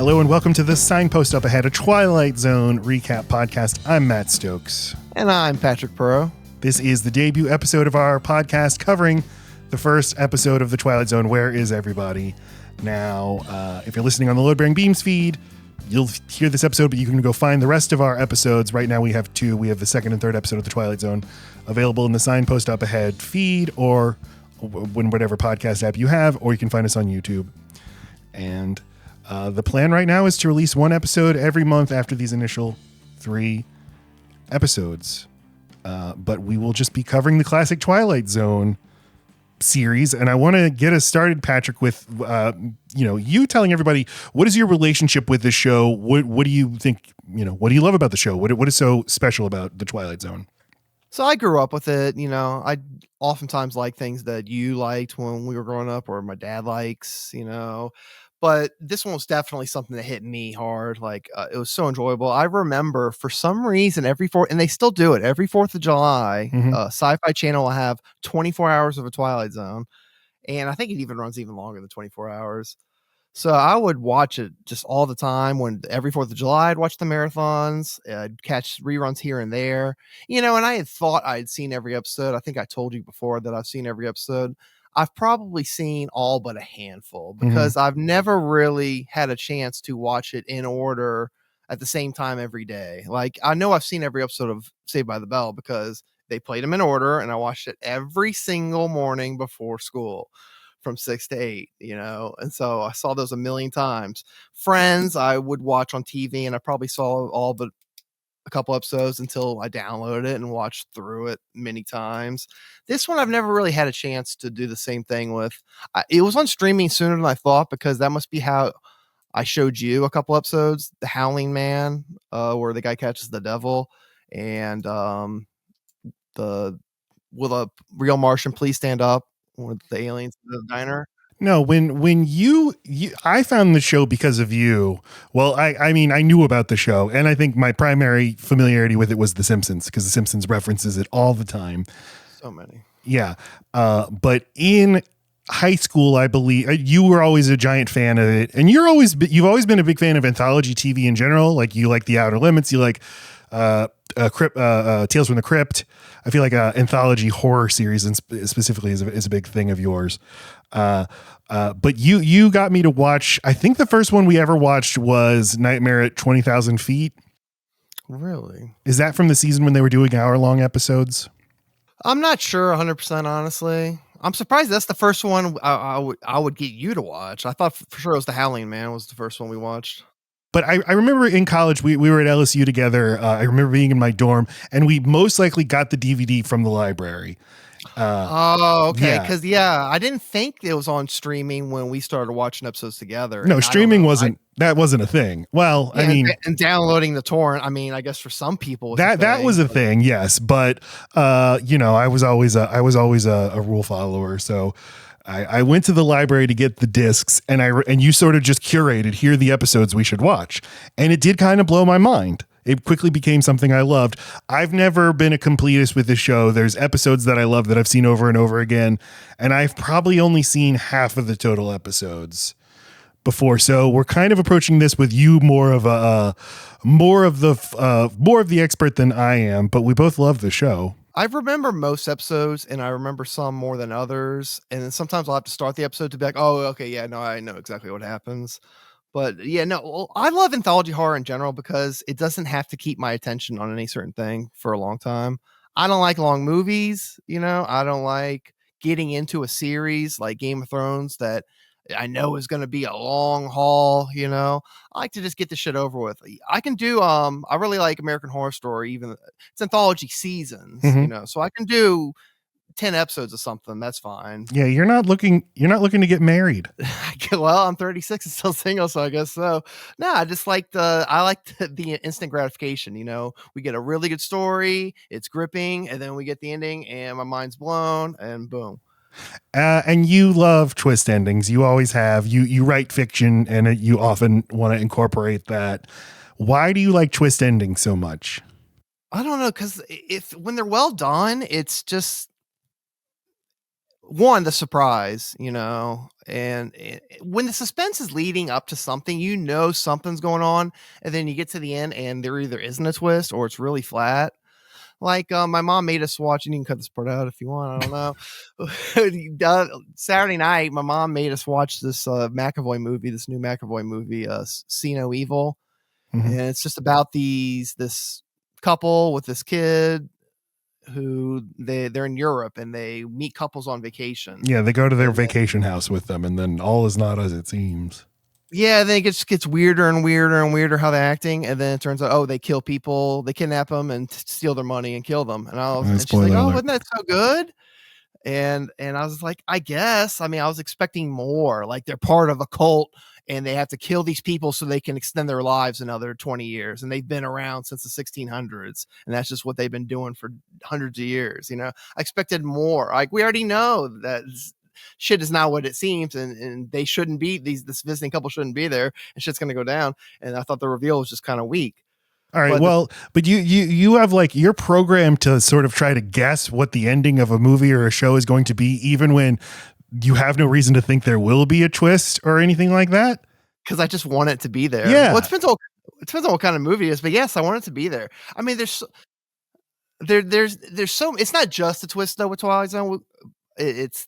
Hello and welcome to the Signpost Up Ahead, a Twilight Zone Recap Podcast. I'm Matt Stokes. And I'm Patrick Perot. This is the debut episode of our podcast covering the first episode of the Twilight Zone, Where Is Everybody? Now, if you're listening on the Load-Bearing Beams feed, you'll hear this episode, but you can go find the rest of our episodes. Right now we have two. We have the second and third episode of the Twilight Zone available in the Signpost Up Ahead feed or when whatever podcast app you have, or you can find us on YouTube. And the plan right now is to release one episode every month after these initial 3 episodes. But we will just be covering the classic Twilight Zone series. And I want to get us started, Patrick, with, you telling everybody, what is your relationship with this show? What do you think, what do you love about the show? What is so special about the Twilight Zone? So I grew up with it. I oftentimes like things that you liked when we were growing up or my dad likes, but this one was definitely something that hit me hard. It was so enjoyable. I remember for some reason and they still do it every 4th of July, Sci-Fi Channel will have 24 hours of a Twilight Zone. And I think it even runs even longer than 24 hours. So I would watch it just all the time. When every 4th of July, I'd watch the marathons, I'd catch reruns here and there, and I had thought I'd seen every episode. I think I told you before that I've seen every episode. I've probably seen all but a handful because I've never really had a chance to watch it in order at the same time every day. I know I've seen every episode of Saved by the Bell because they played them in order and I watched it every single morning before school from 6 to 8, and so I saw those a million times. Friends, I would watch on TV and I probably saw all but a couple episodes until I downloaded it and watched through it many times. This one I've never really had a chance to do the same thing with. It was on streaming sooner than I thought because that must be how I showed you a couple episodes. The Howling Man, where the guy catches the devil, and the Will a Real Martian Please Stand Up? With the aliens in the diner. No, when you I found the show because of you. Well, I mean, I knew about the show, and I think my primary familiarity with it was The Simpsons, because The Simpsons references it all the time. So many. Yeah. But in high school, I believe you were always a giant fan of it, and you've always been a big fan of anthology TV in general. Like, you like The Outer Limits, you like Tales from the Crypt. I feel like anthology horror series and specifically is a big thing of yours. But you got me to watch, I think the first one we ever watched was Nightmare at 20,000 Feet. Really? Is that from the season when they were doing hour-long episodes? I'm not sure 100%, honestly. I'm surprised that's the first one I would get you to watch. I thought for sure it was The Howling Man was the first one we watched. But I remember in college, we were at LSU together. I remember being in my dorm, and we most likely got the DVD from the library. Okay. Because, I didn't think it was on streaming when we started watching episodes together. No, streaming wasn't a thing. Well, yeah, I mean, and downloading the torrent. I mean, I guess for some people that was a thing. Yes. But, I was always a rule follower. So I went to the library to get the discs, and you sort of just curated, here are the episodes we should watch. And it did kind of blow my mind. It quickly became something I loved. I've never been a completist with the show. There's episodes that I love that I've seen over and over again, and I've probably only seen half of the total episodes before. So we're kind of approaching this with you more of the expert than I am, but we both love the show. I remember most episodes, and I remember some more than others. And then sometimes I'll have to start the episode to be like, oh, okay, yeah, no, I know exactly what happens. But yeah, no, I love anthology horror in general because it doesn't have to keep my attention on any certain thing for a long time. I don't like long movies, I don't like getting into a series like Game of Thrones that I know is going to be a long haul, I like to just get the shit over with. I can do, I really like American Horror Story, even it's anthology seasons, so I can do 10 episodes of something. That's fine. Yeah. You're not looking to get married. Well, I'm 36 and still single, so I guess so. No, I just like the instant gratification. We get a really good story, it's gripping, and then we get the ending and my mind's blown, and boom. And you love twist endings. You always have. You write fiction, and you often want to incorporate that. Why do you like twist endings so much? I don't know, because when they're well done, it's just one, the surprise, and when the suspense is leading up to something, something's going on, and then you get to the end and there either isn't a twist or it's really flat. Like my mom made us watch, and you can cut this part out if you want, I don't know. Saturday night, my mom made us watch this new McAvoy movie, See No Evil. And it's just about this couple with this kid who they're in Europe and they meet couples on vacation. Yeah, they go to their vacation house with them, and then all is not as it seems. Yeah, then it gets weirder and weirder and weirder how they're acting, and then it turns out, they kill people, they kidnap them and steal their money and kill them. And she's like, wasn't that so good? And I was like, I guess. I mean, I was expecting more. Like they're part of a cult and they have to kill these people so they can extend their lives another 20 years. And they've been around since the 1600s. And that's just what they've been doing for hundreds of years. I expected more. Like we already know that shit is not what it seems. And they shouldn't be, this visiting couple shouldn't be there, and shit's going to go down. And I thought the reveal was just kind of weak. All right. But you have like, you're programmed to sort of try to guess what the ending of a movie or a show is going to be, even when you have no reason to think there will be a twist or anything like that. Because I just want it to be there. Yeah. Well, it depends on what kind of movie it is, but yes, I want it to be there. I mean, there's so, it's not just a twist though with Twilight Zone. It's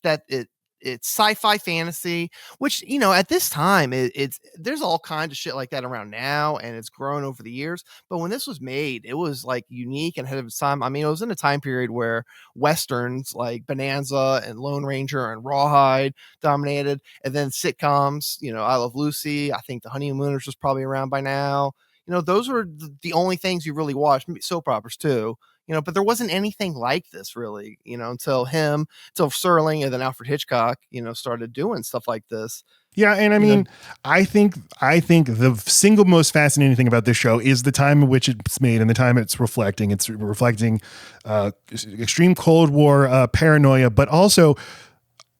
sci-fi fantasy, which, at this time there's all kinds of shit like that around now, and it's grown over the years. But when this was made, it was like unique and ahead of its time. I mean, it was in a time period where Westerns like Bonanza and Lone Ranger and Rawhide dominated. And then sitcoms, I Love Lucy. I think The Honeymooners was probably around by now. Those were the only things you really watched. Maybe soap operas too. But there wasn't anything like this really, until Serling and then Alfred Hitchcock, started doing stuff like this. Yeah. And I mean, I think the single most fascinating thing about this show is the time in which it's made and the time it's reflecting. It's reflecting extreme Cold War paranoia, but also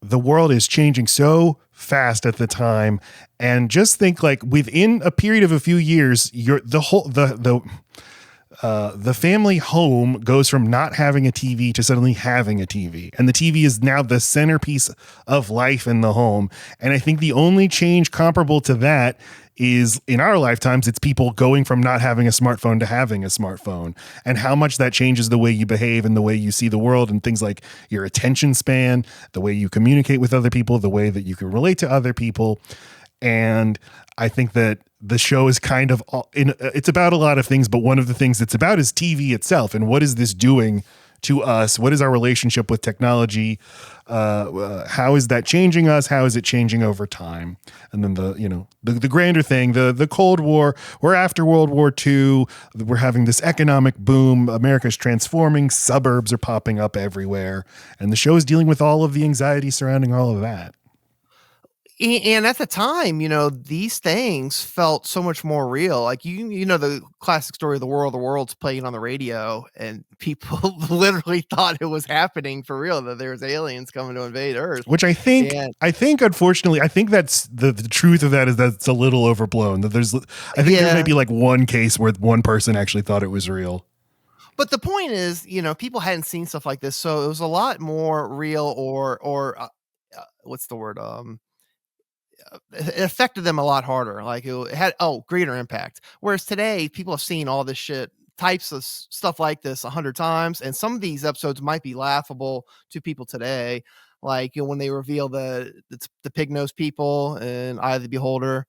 the world is changing so fast at the time. And just think like within a period of a few years, the family home goes from not having a TV to suddenly having a TV. And the TV is now the centerpiece of life in the home. And I think the only change comparable to that is in our lifetimes, it's people going from not having a smartphone to having a smartphone, and how much that changes the way you behave and the way you see the world, and things like your attention span, the way you communicate with other people, the way that you can relate to other people. And I think that the show is kind of it's about a lot of things, but one of the things it's about is TV itself. And what is this doing to us? What is our relationship with technology? How is that changing us? How is it changing over time? And then the grander thing, the Cold War, we're after World War II. We're having this economic boom. America's transforming. Suburbs are popping up everywhere. And the show is dealing with all of the anxiety surrounding all of that. And at the time, these things felt so much more real. Like, the classic story of the world's playing on the radio, and people literally thought it was happening for real, that there was aliens coming to invade Earth. Which I think, unfortunately, I think that's the truth of that is that it's a little overblown. That there may be like one case where one person actually thought it was real. But the point is, people hadn't seen stuff like this, so it was a lot more real, or what's the word? It affected them a lot harder. Like it had greater impact. Whereas today, people have seen all this shit, types of stuff like this 100 times, and some of these episodes might be laughable to people today. Like when they reveal the pig-nosed people in Eye of the Beholder,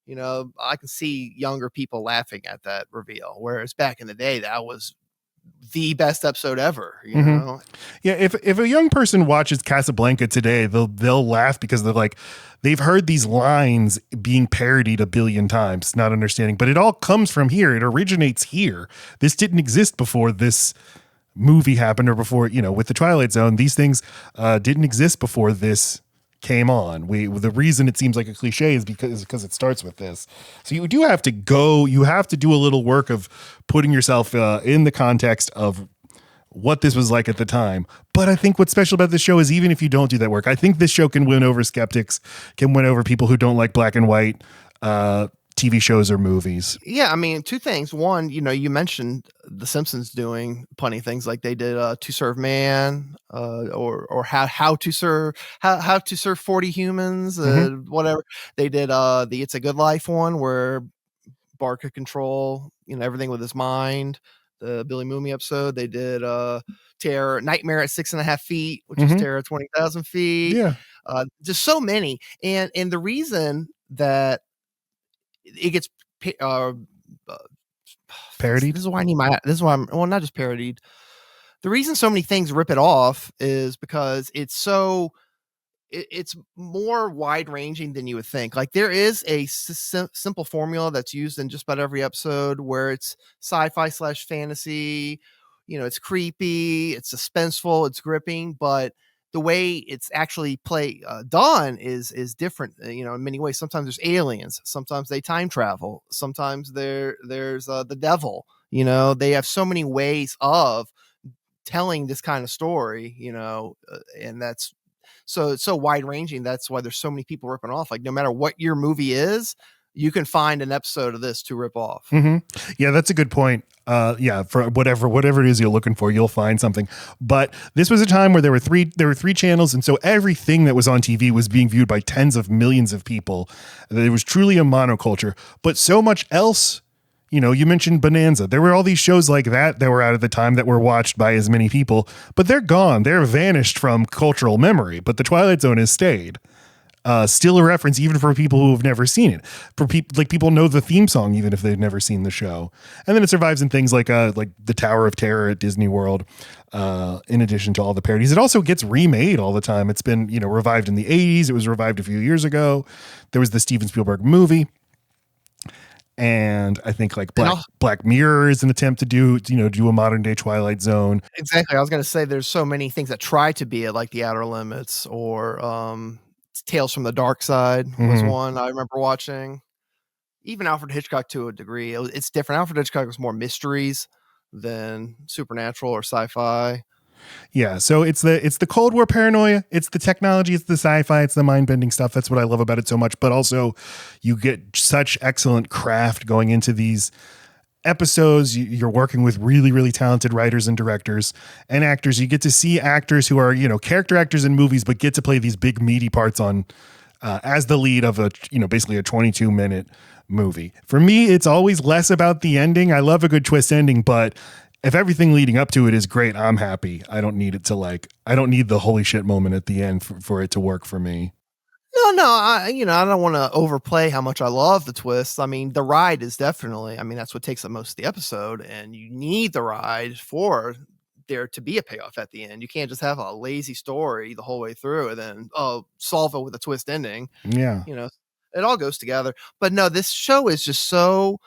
I can see younger people laughing at that reveal. Whereas back in the day, that was the best episode ever, you know? Yeah. If a young person watches Casablanca today, they'll laugh because they've heard these lines being parodied a billion times, not understanding, but it all comes from here. It originates here. This didn't exist before this movie happened, or before, with the Twilight Zone, these things didn't exist before this came on. The reason it seems like a cliche is because it starts with this. So you have to do a little work of putting yourself in the context of what this was like at the time. But I think what's special about this show is even if you don't do that work, I think this show can win over skeptics, can win over people who don't like black and white TV shows or movies. Yeah, I mean, two things. One, you mentioned The Simpsons doing plenty of things like they did To Serve Man, or how to serve 40 humans, whatever. They did the It's a Good Life one where Bart could control everything with his mind. The Billy Mooney episode. They did Terror Nightmare at 6.5 feet, which is Terror at 20,000 feet. Yeah, just so many, and the reason that it gets parodied. This is why I need this is why I'm not just parodied. The reason so many things rip it off is because it's more wide ranging than you would think. Like there is a simple formula that's used in just about every episode where it's sci-fi / fantasy. It's creepy, it's suspenseful, it's gripping, but the way it's actually done is different, in many ways. Sometimes there's aliens, sometimes they time travel, sometimes there's the devil. They have so many ways of telling this kind of story, and that's so it's so wide ranging. That's why there's so many people ripping off. Like no matter what your movie is, you can find an episode of this to rip off. Yeah, that's a good point. For whatever it is you're looking for, you'll find something. But this was a time where there were three channels, and so everything that was on TV was being viewed by tens of millions of people. It was truly a monoculture. But so much else, you mentioned Bonanza. There were all these shows like that were out at the time that were watched by as many people, but they're gone. They're vanished from cultural memory. But the Twilight Zone has stayed. Still a reference even for people who have never seen it. For people know the theme song even if they've never seen the show. And then it survives in things like the Tower of Terror at Disney World. In addition to all the parodies, it also gets remade all the time. It's been revived in the 80s. It was revived a few years ago. There was the Steven Spielberg movie. And I think like Black Mirror is an attempt to do a modern day Twilight Zone. Exactly. I was going to say there's so many things that try to be it, like The Outer Limits or Tales from the Dark Side was one I remember watching. Even Alfred Hitchcock to a degree. It's different. Alfred Hitchcock was more mysteries than supernatural or sci-fi. Yeah, so it's the Cold War paranoia, it's the technology, it's the sci-fi, it's the mind-bending stuff. That's what I love about it so much. But also you get such excellent craft going into these episodes. You're working with really, really talented writers and directors and actors. You get to see actors who are, character actors in movies, but get to play these big meaty parts on as the lead of basically a 22-minute movie. For me, it's always less about the ending. I love a good twist ending, but if everything leading up to it is great, I'm happy. I don't need it to I don't need the holy shit moment at the end for it to work for me. No, I don't want to overplay how much I love the twist. I mean, the ride is definitely, that's what takes up most of the episode, and you need the ride for there to be a payoff at the end. You can't just have a lazy story the whole way through and then solve it with a twist ending. Yeah. It all goes together. But no, this show is just so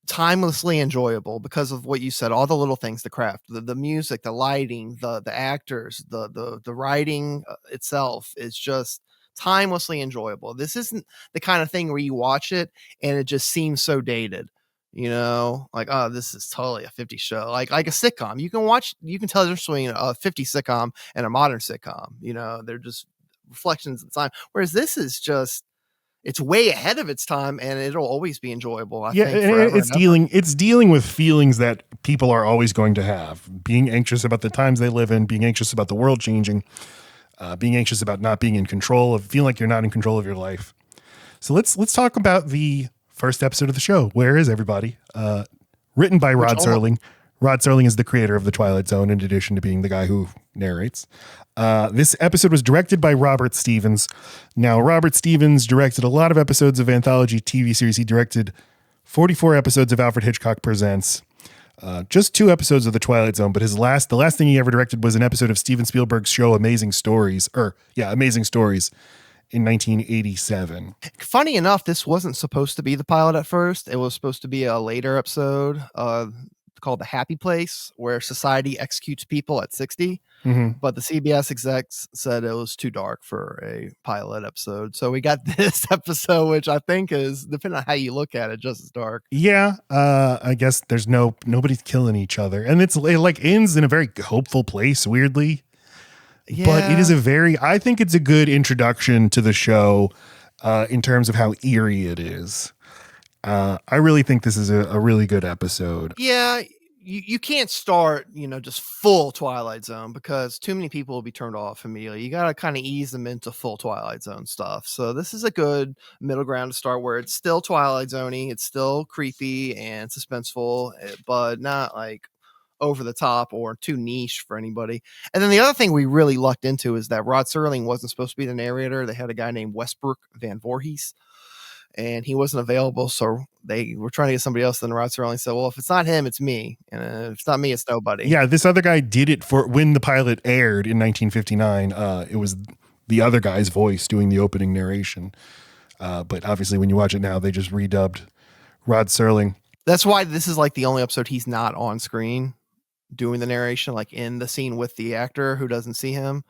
timelessly enjoyable because of what you said, all the little things, the craft, the music, the lighting, the actors, the writing itself is just timelessly enjoyable. This isn't the kind of thing where you watch it and it just seems so dated, like, oh, this is totally a 50s show, like a sitcom. You can tell there's between a 50s sitcom and a modern sitcom. They're just reflections of the time, whereas this is just, it's way ahead of its time, and it'll always be enjoyable. I think it's dealing with feelings that people are always going to have, being anxious about the times they live in, being anxious about the world changing, being anxious about not being in control of, feeling like you're not in control of your life. So let's talk about the first episode of the show. Where is everybody? Written by Rod Serling. Rod Serling is the creator of the Twilight Zone, in addition to being the guy who narrates. This episode was directed by Robert Stevens. Now, Robert Stevens directed a lot of episodes of anthology TV series. He directed 44 episodes of Alfred Hitchcock Presents, just 2 episodes of The Twilight Zone, but the last thing he ever directed was an episode of Steven Spielberg's show Amazing Stories in 1987. Funny enough, this wasn't supposed to be the pilot at first. It was supposed to be a later episode called The Happy Place, where society executes people at 60. But the CBS execs said it was too dark for a pilot episode. So we got this episode, which I think is, depending on how you look at it, just as dark. Yeah. I guess there's nobody's killing each other. And it ends in a very hopeful place, weirdly. Yeah. But it is I think it's a good introduction to the show in terms of how eerie it is. I really think this is a really good episode. Yeah, you can't start, just full Twilight Zone because too many people will be turned off immediately. You got to kind of ease them into full Twilight Zone stuff. So this is a good middle ground to start where it's still Twilight Zone-y, it's still creepy and suspenseful, but not like over the top or too niche for anybody. And then the other thing we really lucked into is that Rod Serling wasn't supposed to be the narrator. They had a guy named Westbrook Van Voorhees, and he wasn't available. So they were trying to get somebody else. Then Rod Serling said, well, if it's not him, it's me. And if it's not me, it's nobody. Yeah, this other guy did it for when the pilot aired in 1959. It was the other guy's voice doing the opening narration. But obviously when you watch it now, they just redubbed Rod Serling. That's why this is like the only episode he's not on screen doing the narration, like in the scene with the actor who doesn't see him.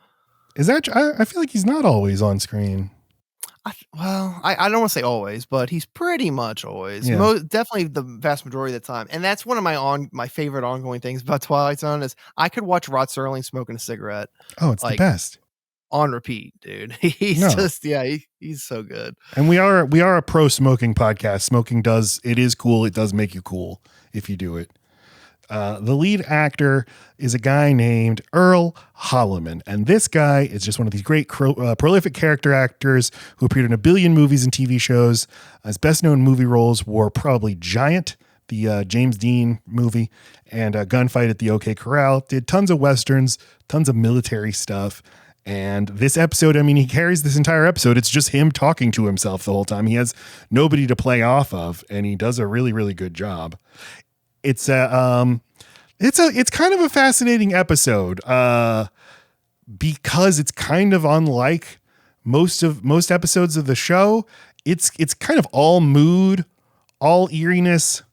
Is that, I feel like he's not always on screen. I don't want to say always, but he's pretty much always. Yeah. Definitely the vast majority of the time. And that's one of my favorite ongoing things about Twilight Zone is I could watch Rod Serling smoking a cigarette. Oh, it's the best. On repeat, dude. He's he's so good. And we are a pro smoking podcast. Smoking is cool. It does make you cool if you do it. The lead actor is a guy named Earl Holliman. And this guy is just one of these great prolific character actors who appeared in a billion movies and TV shows. His best known movie roles were probably Giant, the James Dean movie, and Gunfight at the OK Corral. Did tons of Westerns, tons of military stuff. And this episode, I mean, he carries this entire episode. It's just him talking to himself the whole time. He has nobody to play off of, and he does a really, really good job. It's kind of a fascinating episode because it's kind of unlike most episodes of the show. It's kind of all mood, all eeriness,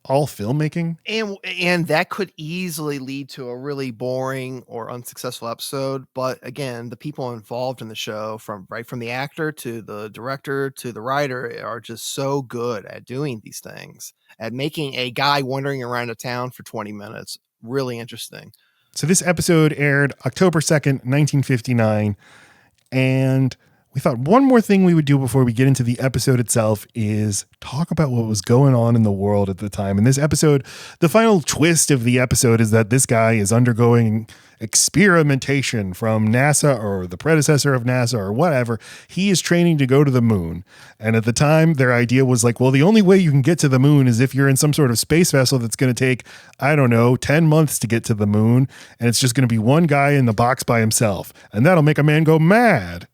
all filmmaking, and that could easily lead to a really boring or unsuccessful episode. But again, the people involved in the show, from the actor to the director to the writer, are just so good at doing these things, at making a guy wandering around a town for 20 minutes really interesting. So this episode aired October 2nd, 1959, and we thought one more thing we would do before we get into the episode itself is talk about what was going on in the world at the time. In this episode, the final twist of the episode is that this guy is undergoing experimentation from NASA or the predecessor of NASA or whatever. He is training to go to the moon. And at the time, their idea was like, well, the only way you can get to the moon is if you're in some sort of space vessel that's going to take, 10 months to get to the moon. And it's just going to be one guy in the box by himself. And that'll make a man go mad.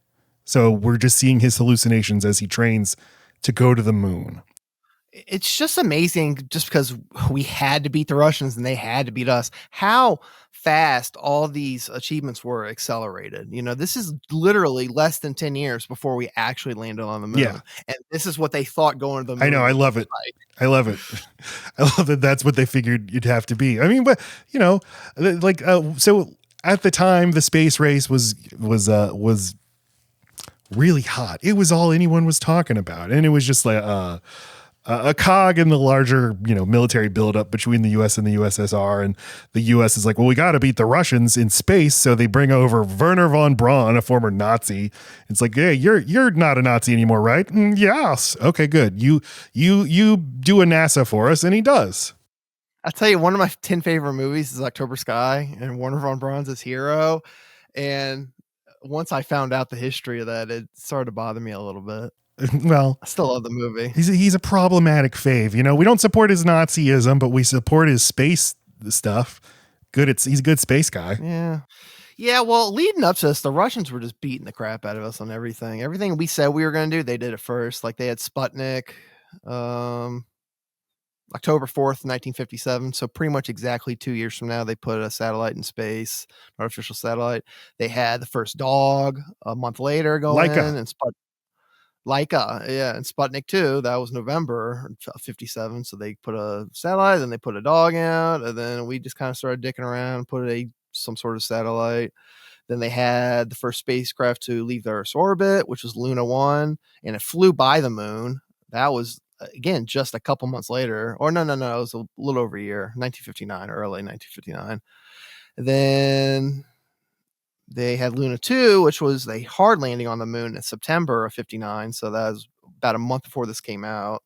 So we're just seeing his hallucinations as he trains to go to the moon. It's just amazing, just because we had to beat the Russians and they had to beat us, how fast all these achievements were accelerated. This is literally less than 10 years before we actually landed on the moon. Yeah. And this is what they thought going to the moon. I know. I love it. I love it. I love that that's what they figured you'd have to be. I mean, but so at the time, the space race was really hot. It was all anyone was talking about. And it was just like a cog in the larger, military buildup between the US and the USSR. And the US is like, well, we got to beat the Russians in space. So they bring over Werner von Braun, a former Nazi. It's like, hey, you're not a Nazi anymore, right? Yes. Okay, good. You do a NASA for us. And he does. I'll tell you, one of my 10 favorite movies is October Sky, and Werner von Braun's his hero. And once I found out the history of that, it started to bother me a little bit. Well, I still love the movie. He's a problematic fave. We don't support his Nazism, but we support his space stuff. He's a good space guy. Yeah. Yeah, well, leading up to this, the Russians were just beating the crap out of us on everything. Everything we said we were going to do, they did it first. Like they had Sputnik, October 4th, 1957. So pretty much exactly 2 years from now, they put a satellite in space, artificial satellite. They had the first dog a month later going in, and Laika, yeah, and Sputnik 2, that was November 57. So they put a satellite, then they put a dog out, and then we just kind of started dicking around, put some sort of satellite. Then they had the first spacecraft to leave the Earth's orbit, which was Luna 1, and it flew by the moon. That was, again, just a couple months later. Or no, it was a little over a year, 1959, early 1959. And then they had Luna 2, which was a hard landing on the moon in September of 59. So that was about a month before this came out.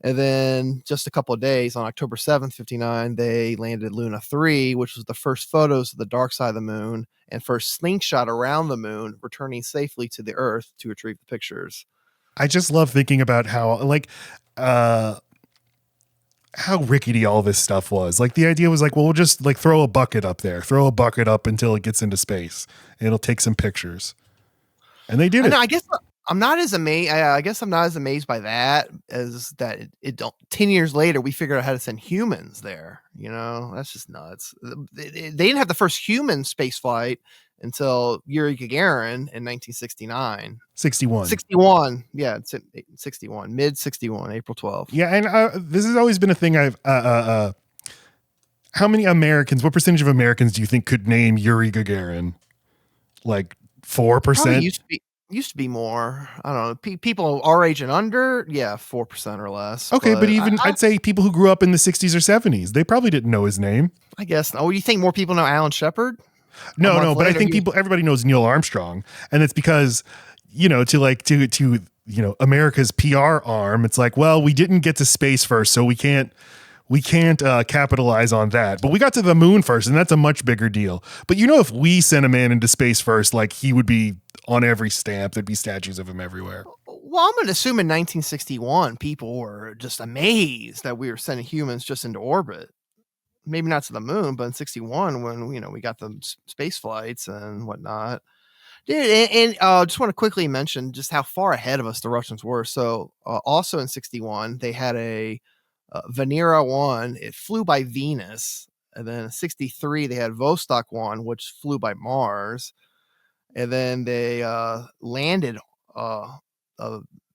And then just a couple of days on October 7th, 59, they landed Luna 3, which was the first photos of the dark side of the moon and first slingshot around the moon, returning safely to the Earth to retrieve the pictures. I just love thinking about how rickety all this stuff was. Like the idea was like, well, we'll just like throw a bucket up there, throw a bucket up until it gets into space and it'll take some pictures. And they did it. I guess I'm not as amazed. I guess I'm not as amazed by that as that it don't 10 years later, we figured out how to send humans there. You know, that's just nuts. They didn't have the first human space flight until Yuri Gagarin in 1969. 61. Yeah, it's 61, mid 61, April 12th. Yeah, and this has always been a thing I've how many Americans, what percentage of Americans do you think could name Yuri Gagarin? Like 4%? Used to be more. I don't know. People our age and under, 4% or less. Okay, but even I'd say people who grew up in the 60s or 70s, they probably didn't know his name. I guess. Oh, you think more people know Alan Shepard? No, but I think everybody knows Neil Armstrong, and it's because, you know, to America's PR arm, it's like, well, we didn't get to space first, so we can't capitalize on that. But we got to the moon first, and that's a much bigger deal. But you know, if we sent a man into space first, like he would be on every stamp, there'd be statues of him everywhere. Well, I'm going to assume in 1961, people were just amazed that we were sending humans just into orbit. Maybe not to the moon, but in 61, when we got the space flights and whatnot. Dude, and just want to quickly mention just how far ahead of us the Russians were. So also in 61, they had a Venera 1. It flew by Venus. And then in 63, they had Vostok 1, which flew by Mars. And then they landed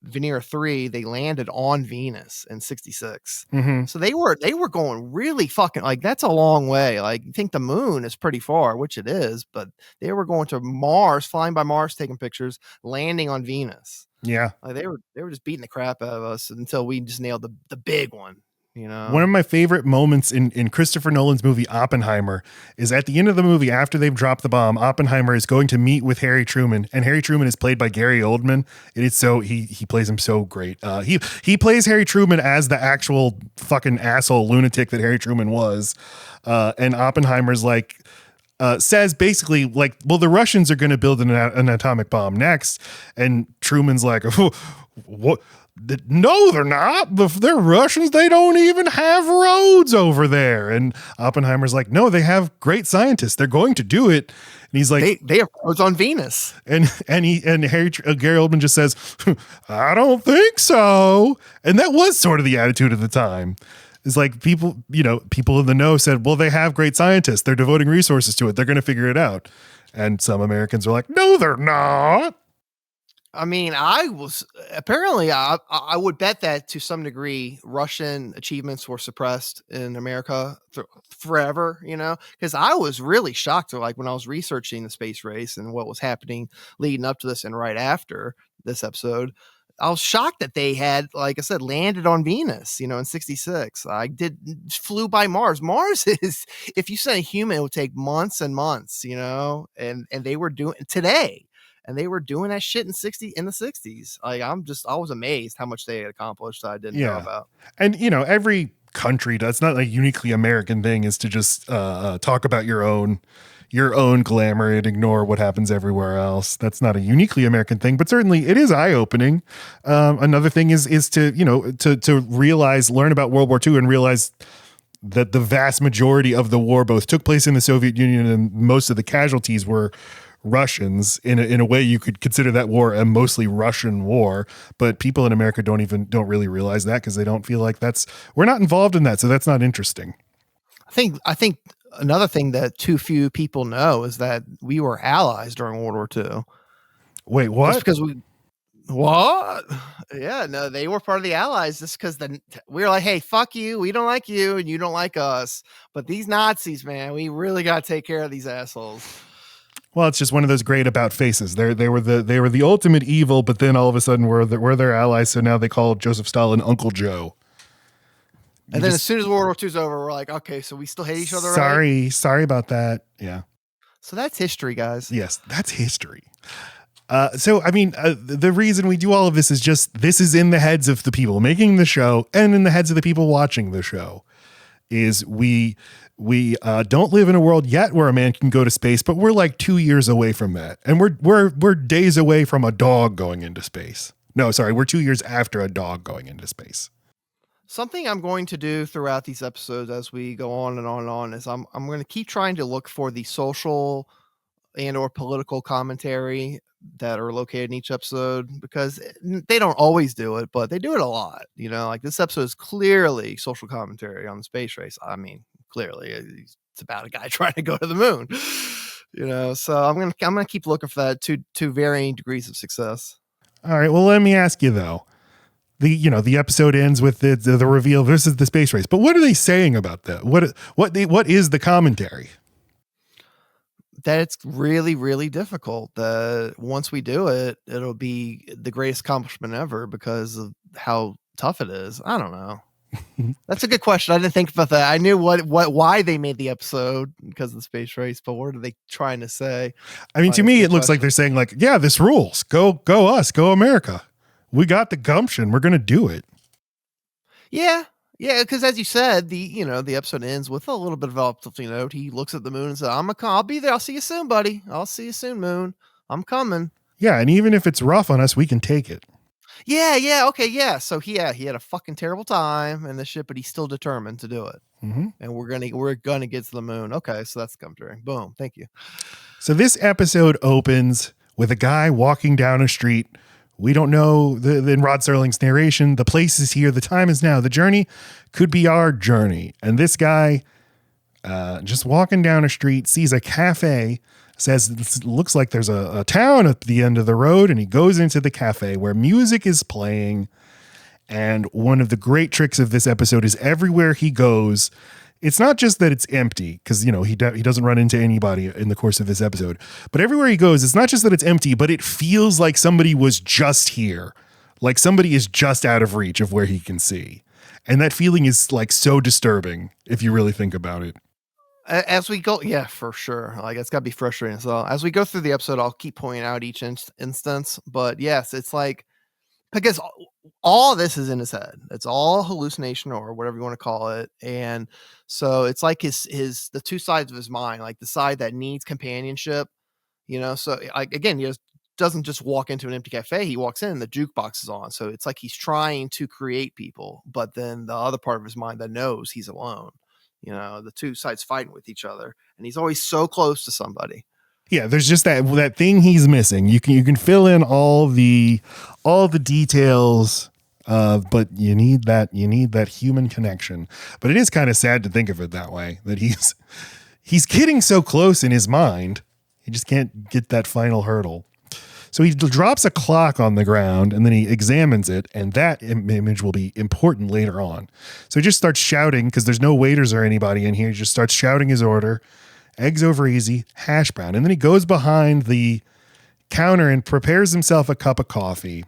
Venera 3, they landed on Venus in 66. Mm-hmm. So they were going really fucking, like, that's a long way. Like, you think the moon is pretty far, which it is, but they were going to Mars, flying by Mars, taking pictures, landing on Venus. Yeah. Like, they were just beating the crap out of us until we just nailed the big one. You know, one of my favorite moments in Christopher Nolan's movie Oppenheimer is at the end of the movie, after they've dropped the bomb, Oppenheimer is going to meet with Harry Truman, and Harry Truman is played by Gary Oldman. It is so he plays him so great. He plays Harry Truman as the actual fucking asshole lunatic that Harry Truman was. And Oppenheimer's like, says basically like, well, the Russians are going to build an atomic bomb next. And Truman's like, oh, what? No, they're not. They're Russians. They don't even have roads over there. And Oppenheimer's like, no, they have great scientists. They're going to do it. And he's like, they have roads on Venus. And Gary Oldman just says, I don't think so. And that was sort of the attitude at the time. It's like people in the know said, well, they have great scientists. They're devoting resources to it. They're going to figure it out. And some Americans are like, no, they're not. I mean, I would bet that to some degree, Russian achievements were suppressed in America forever, because I was really shocked like when I was researching the space race and what was happening leading up to this and right after this episode. I was shocked that they had, like I said, landed on Venus, in 66. Flew by Mars. Mars is, if you sent a human, it would take months and months, and they were doing today. And they were doing that shit in the 60s. Like, I was amazed how much they had accomplished that I didn't know about. And, every country does, not a uniquely American thing, is to just talk about your own glamour and ignore what happens everywhere else. That's not a uniquely American thing, but certainly it is eye-opening. Another thing is to learn about World War II and realize that the vast majority of the war both took place in the Soviet Union and most of the casualties were Russians. In a way, you could consider that war a mostly Russian war, but people in America don't really realize that because they don't feel like we're not involved in that, so that's not interesting. I think another thing that too few people know is that we were allies during World War II. Wait, what? Just because what? Yeah, no, they were part of the Allies just because we were like, hey, fuck you, we don't like you, and you don't like us. But these Nazis, man, we really got to take care of these assholes. Well, it's just one of those great about faces. They were the ultimate evil, but then all of a sudden we're their allies. So now they call Joseph Stalin Uncle Joe. And then as soon as World War II's over, we're like, okay, so we still hate each other. Sorry about that. Yeah. So that's history, guys. Yes, that's history. So, I mean, the reason we do all of this is just this is in the heads of the people making the show and in the heads of the people watching the show. Is we don't live in a world yet where a man can go to space, but we're like 2 years away from that, and we're days away from a dog going into space. No, sorry, we're 2 years after a dog going into space. Something I'm going to do throughout these episodes as we go on and on and on is I'm going to keep trying to look for the social and or political commentary that are located in each episode, because they don't always do it, but they do it a lot. You know, like this episode is clearly social commentary on the space race. I mean, clearly it's about a guy trying to go to the moon. You know, so I'm gonna keep looking for that to varying degrees of success. All right. Well, let me ask you though. The episode ends with the reveal. This is the space race, but what are they saying about that? What is the commentary? That it's really, really difficult. That once we do it, it'll be the greatest accomplishment ever because of how tough it is. I don't know. That's a good question. I didn't think about that. I knew why they made the episode because of the space race, but what are they trying to say? I mean, to me, it looks like they're saying like, yeah, this rules. Go us, go America. We got the gumption. We're going to do it. Yeah. Yeah, because as you said, the episode ends with a little bit of an uplifting note. He looks at the moon and says, I'll be there. I'll see you soon, buddy. I'll see you soon, moon. I'm coming. Yeah, and even if it's rough on us, we can take it. Yeah, okay, yeah. So he had a fucking terrible time in this shit, but he's still determined to do it. Mm-hmm. And we're gonna get to the moon. Okay, so that's the commentary. Boom. Thank you. So this episode opens with a guy walking down a street. We don't know in Rod Serling's narration, the place is here, the time is now, the journey could be our journey. And this guy, just walking down a street, sees a cafe, says it looks like there's a town at the end of the road, and he goes into the cafe where music is playing. And one of the great tricks of this episode is everywhere he goes, it's not just that it's empty, because he doesn't run into anybody in the course of this episode, but everywhere he goes, it's not just that it's empty, but it feels like somebody was just here, like somebody is just out of reach of where he can see, and that feeling is like so disturbing if you really think about it. As we go, yeah, for sure. Like it's got to be frustrating. So as we go through the episode, I'll keep pointing out each instance. But yes, it's like because all of this is in his head. It's all hallucination or whatever you want to call it. And so it's like the two sides of his mind, like the side that needs companionship. So again, he doesn't just walk into an empty cafe. He walks in and the jukebox is on. So it's like he's trying to create people, but then the other part of his mind that knows he's alone. The two sides fighting with each other, and he's always so close to somebody. Yeah, there's just that thing he's missing. You can fill in all the details, but you need that human connection. But it is kind of sad to think of it that way, that he's getting so close in his mind, he just can't get that final hurdle. So he drops a clock on the ground and then he examines it, and that image will be important later on. So he just starts shouting because there's no waiters or anybody in here. He just starts shouting his order, eggs over easy, hash brown. And then he goes behind the counter and prepares himself a cup of coffee.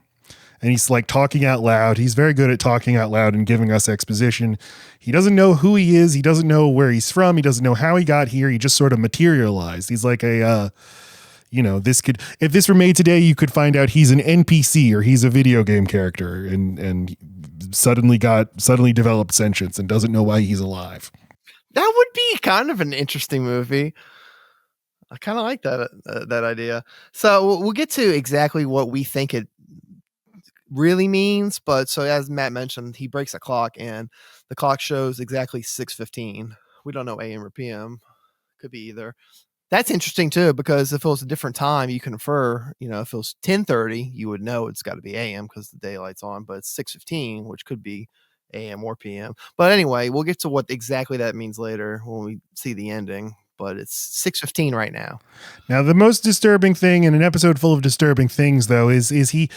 And he's like talking out loud. He's very good at talking out loud and giving us exposition. He doesn't know who he is. He doesn't know where he's from. He doesn't know how he got here. He just sort of materialized. He's like if this were made today, you could find out he's an NPC or he's a video game character and suddenly developed sentience and doesn't know why he's alive. That would be kind of an interesting movie. I kind of like that idea. So we'll get to exactly what we think it really means. But so as Matt mentioned, he breaks a clock and the clock shows exactly 6:15. We don't know AM or PM. Could be either. That's interesting too, because if it was a different time, you can infer, if it was 10:30, you would know it's got to be AM because the daylight's on, but it's 6:15, which could be AM or PM. But anyway, we'll get to what exactly that means later when we see the ending, but it's 6:15 right now. Now, the most disturbing thing in an episode full of disturbing things, though, is he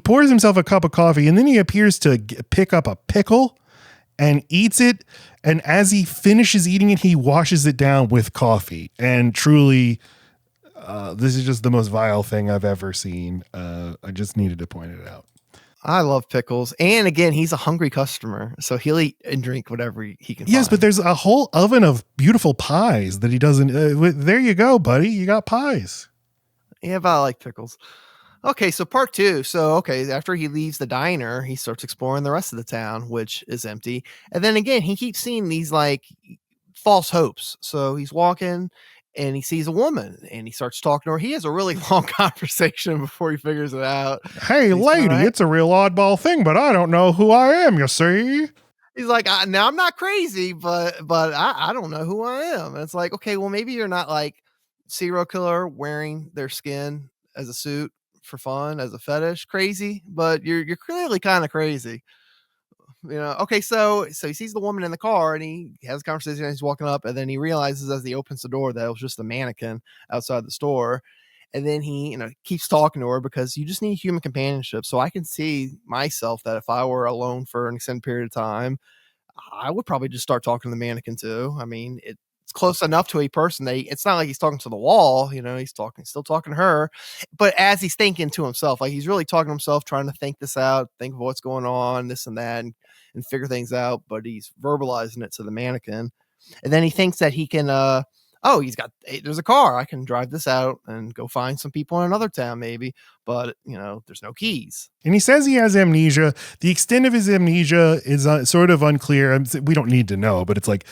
pours himself a cup of coffee and then he appears to pick up a pickle and eats it. And as he finishes eating it, he washes it down with coffee. And truly, this is just the most vile thing I've ever seen. I just needed to point it out. I love pickles. And again, he's a hungry customer, so he'll eat and drink whatever he can Yes, find. but there's a whole oven of beautiful pies that he doesn't. There you go, buddy. You got pies. Yeah, but I like pickles. Okay, so part 2. So, okay, after he leaves the diner, he starts exploring the rest of the town, which is empty. And then again, he keeps seeing these like false hopes. So he's walking and he sees a woman and he starts talking to her. He has a really long conversation before he figures it out. Hey, He's like, lady, it's a real oddball thing, but I don't know who I am, you see? he's like, now I'm not crazy, but I don't know who I am. And it's like, okay, well, maybe you're not like serial killer wearing their skin as a suit for fun, as a fetish, crazy, but you're clearly kind of crazy. Okay, so he sees the woman in the car and he has a conversation and he's walking up, and then he realizes as he opens the door that it was just a mannequin outside the store. And then he, keeps talking to her because you just need human companionship. So I can see myself that if I were alone for an extended period of time, I would probably just start talking to the mannequin too. I mean, it's close enough to a person that it's not like he's talking to the wall, he's still talking to her, but as he's thinking to himself, like he's really talking to himself, trying to think this out, think of what's going on, this and that, and figure things out, but he's verbalizing it to the mannequin. And then he thinks that he can, there's a car. I can drive this out and go find some people in another town maybe, but there's no keys. And he says he has amnesia. The extent of his amnesia is sort of unclear. We don't need to know, but it's like,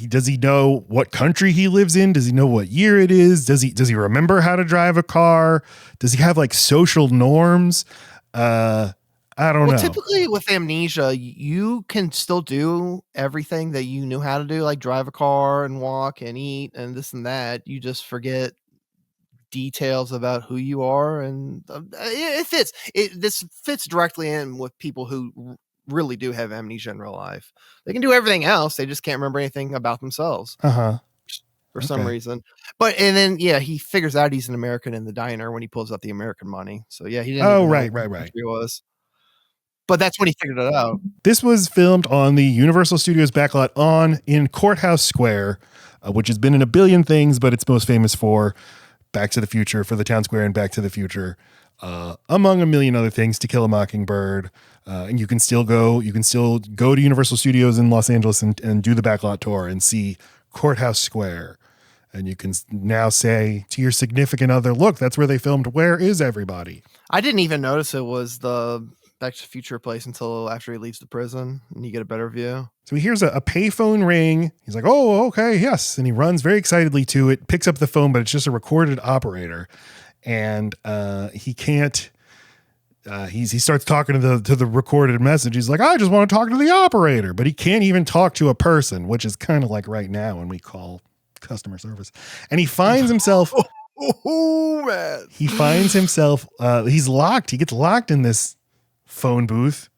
does he know what country he lives in? Does he know what year it is? Does he remember how to drive a car? Does he have like social norms? I don't know. Typically with amnesia, you can still do everything that you knew how to do, like drive a car and walk and eat and this and that. You just forget details about who you are, and it fits. This fits directly in with people who really do have amnesia in real life. They can do everything else. They just can't remember anything about themselves. For some reason. And then he figures out he's an American in the diner when he pulls out the American money. So he didn't know right. he was. But that's when he figured it out. This was filmed on the Universal Studios backlot in Courthouse Square, which has been in a billion things, but it's most famous for Back to the Future, for the town square and Back to the Future, among a million other things, To Kill a Mockingbird. And you can still go to Universal Studios in Los Angeles and do the backlot tour and see Courthouse Square. And you can now say to your significant other, look, that's where they filmed Where Is Everybody? I didn't even notice it was the Back to the Future place until after he leaves the prison and you get a better view. So he hears a payphone ring. He's like, oh, okay, yes. And he runs very excitedly to it, picks up the phone, but it's just a recorded operator. And he can't, he starts talking to the recorded message. He's like, I just want to talk to the operator, but he can't even talk to a person, which is kind of like right now when we call customer service. And he finds himself, man, he's locked. He gets locked in this phone booth.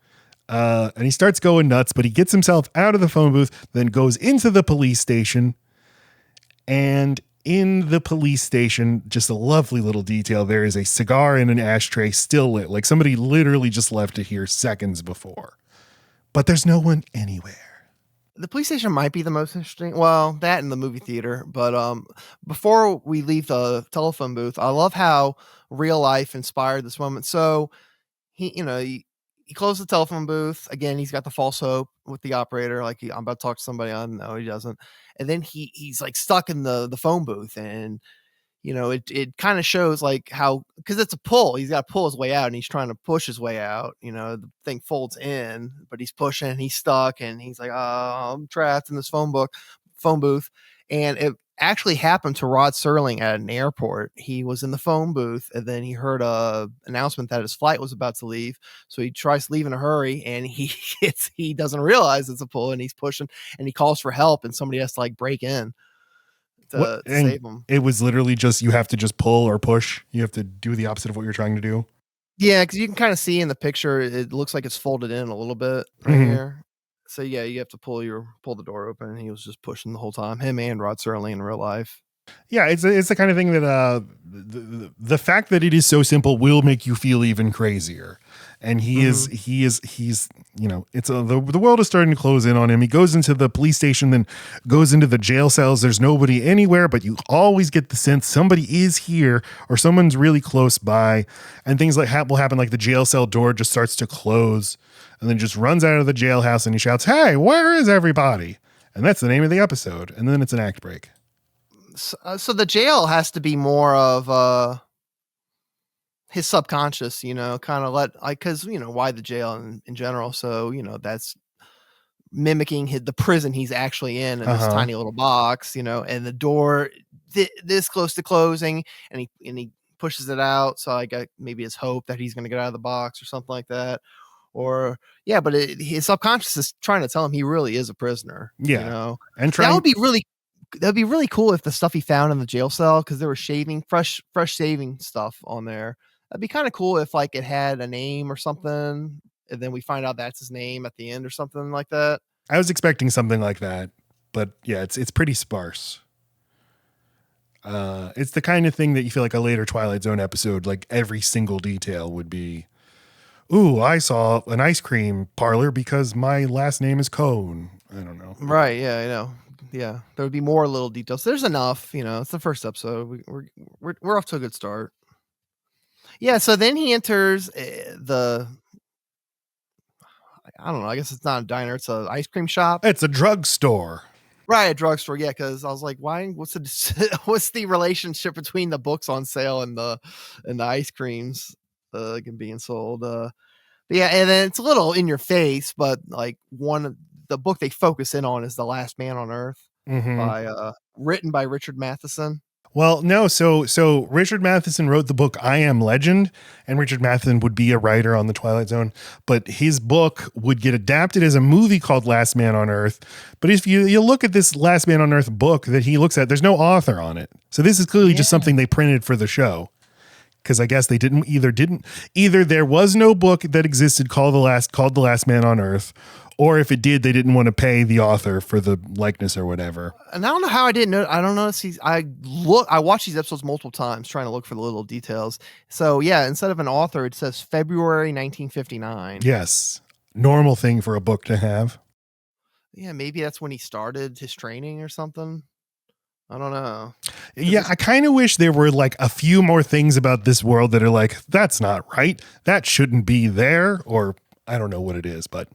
And he starts going nuts, but he gets himself out of the phone booth, then goes into the police station. And in the police station, just a lovely little detail, there is a cigar in an ashtray still lit, like somebody literally just left it here seconds before. But there's no one anywhere. The police station might be the most interesting. Well, that and the movie theater. But before we leave the telephone booth, I love how real life inspired this moment. So he closed the telephone booth. Again, he's got the false hope with the operator. Like, I'm about to talk to somebody. No, he doesn't. And then he's like stuck in the phone booth. And, it kind of shows like how, because it's a pull. He's got to pull his way out and he's trying to push his way out. The thing folds in, but he's pushing, he's stuck, and he's like, oh, I'm trapped in this phone booth. And it actually happened to Rod Serling at an airport. He was in the phone booth and then he heard a announcement that his flight was about to leave. So he tries to leave in a hurry and he doesn't realize it's a pull and he's pushing and he calls for help and somebody has to like break in to save him. It was literally just, you have to just pull or push. You have to do the opposite of what you're trying to do. Yeah. Cause you can kind of see in the picture, it looks like it's folded in a little bit right here. So yeah, you have to pull the door open, and he was just pushing the whole time. Him and Rod Serling in real life. Yeah, it's the kind of thing that the fact that it is so simple will make you feel even crazier. And he's it's the world is starting to close in on him. He goes into the police station, then goes into the jail cells. There's nobody anywhere, but you always get the sense somebody is here or someone's really close by. And things like will happen, like the jail cell door just starts to close, and then just runs out of the jailhouse and he shouts, "Hey, where is everybody?" And that's the name of the episode. And then it's an act break. So the jail has to be more of his subconscious, kind of because, why the jail in general. So, that's mimicking the prison he's actually in this tiny little box, and the door this close to closing, and he pushes it out. So I got maybe his hope that he's going to get out of the box or something like that. Or but his subconscious is trying to tell him he really is a prisoner. And that'd be really cool if the stuff he found in the jail cell, because there was fresh shaving stuff on there. That'd be kind of cool if it had a name or something, and then we find out that's his name at the end or something like that. I was expecting something like that, but yeah, it's pretty sparse. It's the kind of thing that you feel like a later Twilight Zone episode, like every single detail would be, ooh, I saw an ice cream parlor because my last name is Cone. I don't know. Right. Yeah, I know. Yeah, there would be more little details. There's enough, it's the first episode. We're off to a good start. Yeah. So then he enters I don't know. I guess it's not a diner. It's an ice cream shop. It's a drugstore. Right, a drugstore. Yeah, because I was like, why? What's the relationship between the books on sale and the ice creams being sold? But yeah, and then it's a little in your face, but the book they focus in on is The Last Man on Earth, written by Richard Matheson. Well, no. So Richard Matheson wrote the book I Am Legend, and Richard Matheson would be a writer on the Twilight Zone, but his book would get adapted as a movie called Last Man on Earth. But if you look at this Last Man on Earth book that he looks at, there's no author on it. So this is clearly just something they printed for the show. Because I guess they either there was no book that existed called the Last Man on Earth, or if it did, they didn't want to pay the author for the likeness or whatever. And I don't know how I didn't know. I don't know. I watched these episodes multiple times trying to look for the little details. So yeah, instead of an author, it says February 1959. Yes. Normal thing for a book to have. Yeah. Maybe that's when he started his training or something. I don't know. Yeah, I kind of wish there were a few more things about this world that are that's not right. That shouldn't be there. Or I don't know what it is, but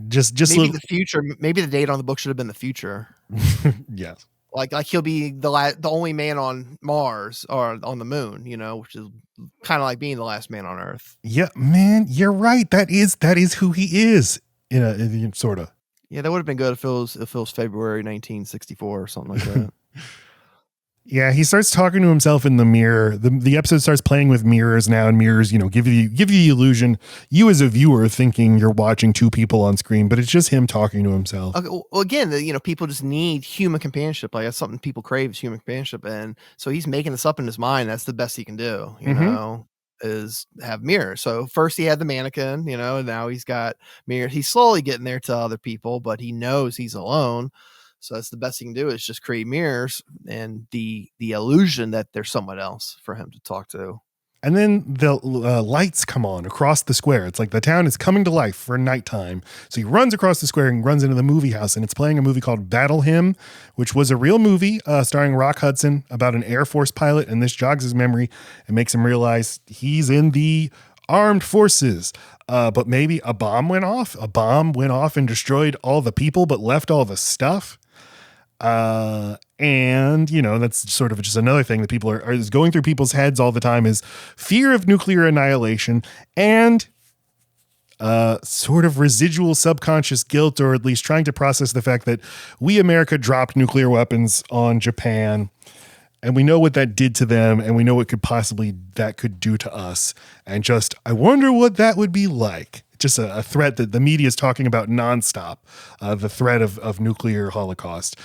just maybe the future. Maybe the date on the book should have been the future. Yes. Like he'll be the only man on Mars or on the moon, which is kind of like being the last man on Earth. Yeah, man, you're right. That is who he is in sort of. Yeah, that would have been good if it was February 1964 or something like that. Yeah, he starts talking to himself in the mirror. The episode starts playing with mirrors now, and mirrors, give you the illusion, you as a viewer thinking you're watching two people on screen, but it's just him talking to himself. Okay, well, again, people just need human companionship. Like that's something people crave, is human companionship, and so he's making this up in his mind. That's the best he can do, you know, is have mirrors. So first he had the mannequin, and now he's got mirrors. He's slowly getting there to other people, but he knows he's alone. So that's the best he can do is just create mirrors and the illusion that there's someone else for him to talk to. And then the lights come on across the square. It's like the town is coming to life for nighttime. So he runs across the square and runs into the movie house, and it's playing a movie called Battle Hymn, which was a real movie starring Rock Hudson about an Air Force pilot. And this jogs his memory and makes him realize he's in the armed forces. But maybe a bomb went off. A bomb went off and destroyed all the people, but left all the stuff. And that's sort of just another thing that people are going through people's heads all the time is fear of nuclear annihilation and sort of residual subconscious guilt, or at least trying to process the fact that we, America, dropped nuclear weapons on Japan, and we know what that did to them, and we know what that could do to us. And just, I wonder what that would be like. Just a threat that the media is talking about nonstop, the threat of nuclear holocaust.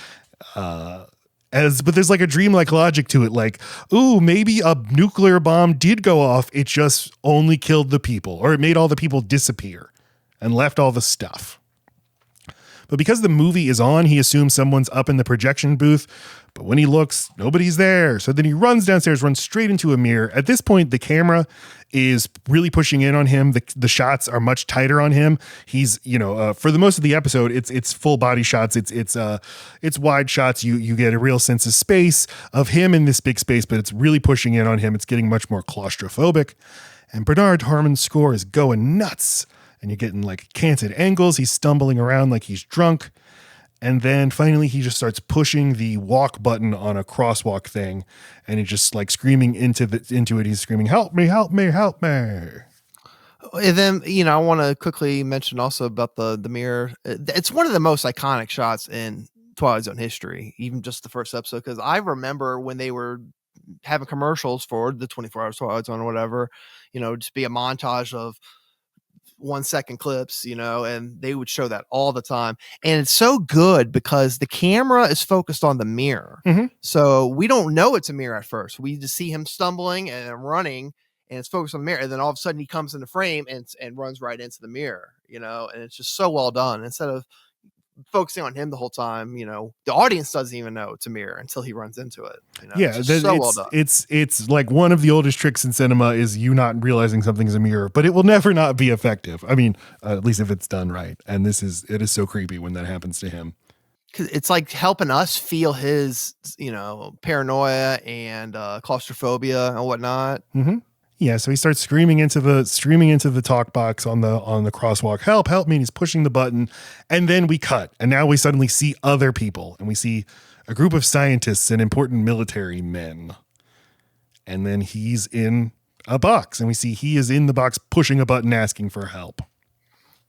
But there's like a dreamlike logic to it. Like, ooh, maybe a nuclear bomb did go off. It just only killed the people, or it made all the people disappear and left all the stuff. But because the movie is on, he assumes someone's up in the projection booth. But when he looks, nobody's there. So then he runs downstairs, runs straight into a mirror. At this point, the camera is really pushing in on him. The shots are much tighter on him. He's, for the most of the episode, it's full body shots. It's wide shots. You get a real sense of space of him in this big space, but it's really pushing in on him. It's getting much more claustrophobic. And Bernard Harmon's score is going nuts. And you're getting like canted angles. He's stumbling around like he's drunk. And then finally he just starts pushing the walk button on a crosswalk thing, and he's just like screaming into it. He's screaming, "Help me, help me, help me." And then, I want to quickly mention also about the mirror. It's one of the most iconic shots in Twilight Zone history, even just the first episode, because I remember when they were having commercials for the 24 hours Twilight Zone or whatever, just be a montage of 1 second clips, and they would show that all the time. And it's so good because the camera is focused on the mirror. Mm-hmm. So we don't know it's a mirror at first. We just see him stumbling and running, and it's focused on the mirror. And then all of a sudden he comes in the frame and runs right into the mirror, and it's just so well done. Instead of focusing on him the whole time, the audience doesn't even know it's a mirror until he runs into it. Yeah, it's so well done. It's like one of the oldest tricks in cinema is you not realizing something's a mirror, but it will never not be effective. I mean, at least if it's done right. And it is so creepy when that happens to him. Cause it's like helping us feel his, paranoia and claustrophobia and whatnot. Mm-hmm. Yeah, so he starts screaming into the talk box on the crosswalk, "Help, help me." And he's pushing the button, and then we cut. And now we suddenly see other people, and we see a group of scientists and important military men. And then he's in a box, and we see he is in the box pushing a button asking for help.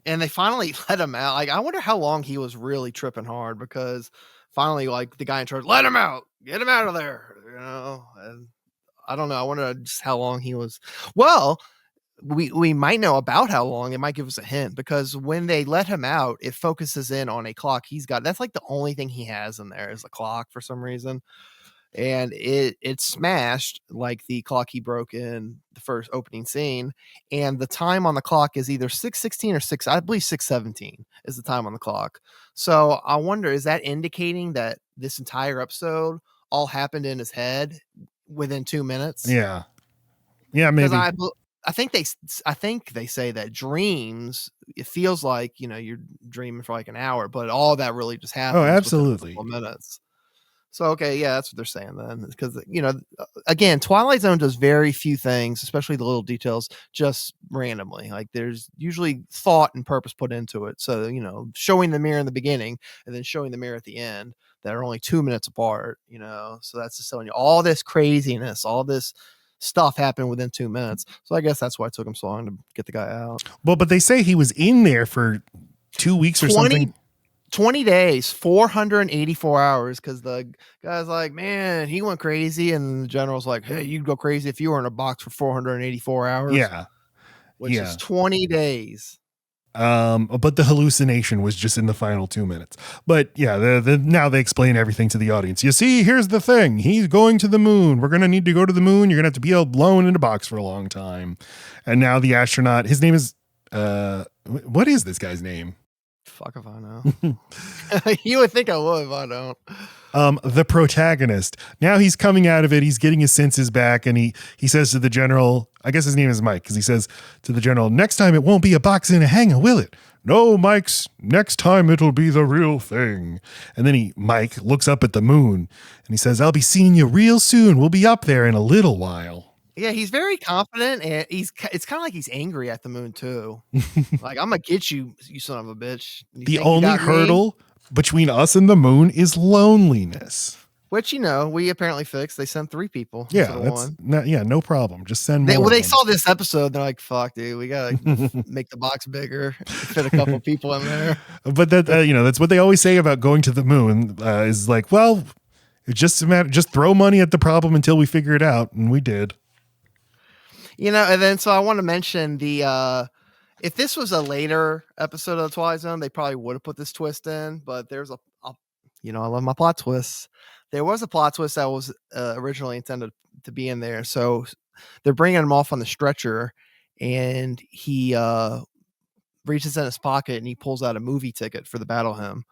And they finally let him out. Like, I wonder how long he was really tripping hard, because finally, like, the guy in charge, "Let him out, get him out of there," and I don't know. I wonder just how long he was. Well, we might know about how long. It might give us a hint, because when they let him out, it focuses in on a clock he's got. That's like the only thing he has in there is a clock for some reason. And it smashed like the clock he broke in the first opening scene. And the time on the clock is either 6:16 or I believe 6:17 is the time on the clock. So I wonder, is that indicating that this entire episode all happened in his head within 2 minutes? Yeah, maybe. I think they say that dreams, it feels like, you're dreaming for like an hour, but all that really just happens. Oh, absolutely. Within a couple minutes. So, okay, yeah, that's what they're saying then. Because, again, Twilight Zone does very few things, especially the little details, just randomly. Like, there's usually thought and purpose put into it. So, showing the mirror in the beginning and then showing the mirror at the end that are only 2 minutes apart, so that's just telling you all this craziness, all this stuff happened within 2 minutes. So I guess that's why it took him so long to get the guy out. Well, but they say he was in there for 2 weeks or something. 20 days, 484 hours, because the guy's like, "Man, he went crazy," and the general's like, "Hey, you'd go crazy if you were in a box for 484 hours." Yeah. Which is 20 days. But the hallucination was just in the final 2 minutes. But yeah, now they explain everything to the audience. You see, here's the thing. He's going to the moon. We're going to need to go to the moon. You're going to have to be alone in a box for a long time. And now the astronaut, his name is, what is this guy's name? Fuck if I know. You would think I would if I don't. The protagonist. Now he's coming out of it. He's getting his senses back, and he says to the general, I guess his name is Mike, because he says to the general, "Next time it won't be a box in a hanger, will it? No, Mike's. Next time it'll be the real thing." And then Mike looks up at the moon, and he says, "I'll be seeing you real soon. We'll be up there in a little while." Yeah, he's very confident, and it's kind of like he's angry at the moon too. Like, "I'm gonna get you, you son of a bitch." The only hurdle between us and the moon is loneliness, which we apparently fixed. They sent 3 people. Yeah, that's no problem. Just send more. Well, they saw this episode. They're like, "Fuck, dude, we gotta make the box bigger, fit a couple people in there." But that that's what they always say about going to the moon. Is like, well, it's just a matter. Just throw money at the problem until we figure it out, and we did. And then so I want to mention if this was a later episode of the Twilight Zone, they probably would have put this twist in. But there's I love my plot twists. There was a plot twist that was originally intended to be in there. So they're bringing him off on the stretcher, and he reaches in his pocket and he pulls out a movie ticket for the battle hymn.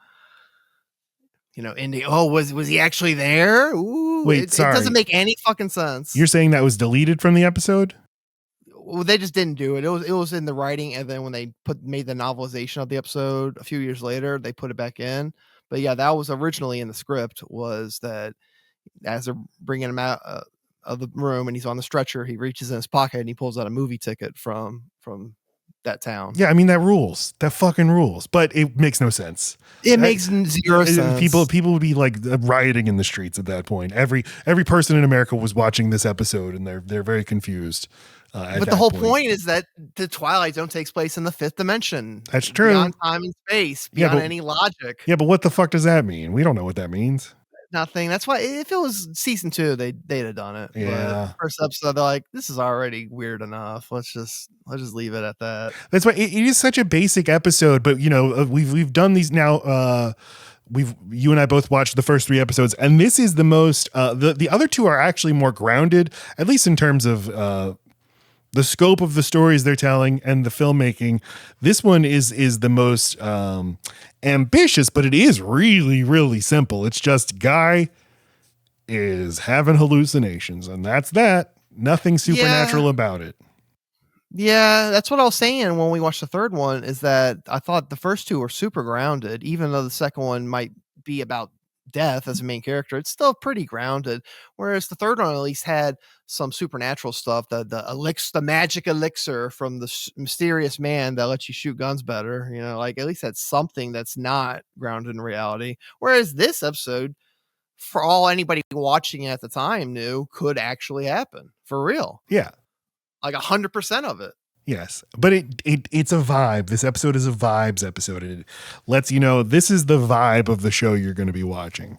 Was he actually there? Ooh, wait, sorry. It doesn't make any fucking sense. You're saying that was deleted from the episode? Well, they just didn't do it. It was in the writing, and then when they made the novelization of the episode a few years later, they put it back in. But yeah, that was originally in the script, was that as they're bringing him out of the room and he's on the stretcher, he reaches in his pocket and he pulls out a movie ticket from that town. Yeah, I mean that rules. That fucking rules. But it makes no sense. It makes zero sense. People would be like rioting in the streets at that point. Every person in America was watching this episode, and they're very confused. But the whole point is that the Twilight Zone takes place in the fifth dimension. That's true. Beyond time and space, beyond any logic. Yeah, but what the fuck does that mean? We don't know what that means. Nothing. That's why if it was season 2, they'd have done it. Yeah. But first episode, they're like, this is already weird enough. Let's just leave it at that. That's why it is such a basic episode. But we've done these now. You and I both watched the first 3 episodes, and this is the most. The other 2 are actually more grounded, at least in terms of the scope of the stories they're telling and the filmmaking. This one is the most ambitious, but it is really, really simple. It's just guy is having hallucinations, and that's that. Nothing supernatural about it. Yeah, that's what I was saying when we watched the third one, is that I thought the first 2 were super grounded, even though the second one might be about death as a main character. It's still pretty grounded, whereas the third one at least had some supernatural stuff, the magic elixir from the mysterious man that lets you shoot guns better, like at least that's something that's not grounded in reality. Whereas this episode, for all anybody watching at the time knew, could actually happen for real. Yeah, like 100% of it. Yes, but it's a vibe. This episode is a vibes episode. It lets you know this is the vibe of the show you're going to be watching.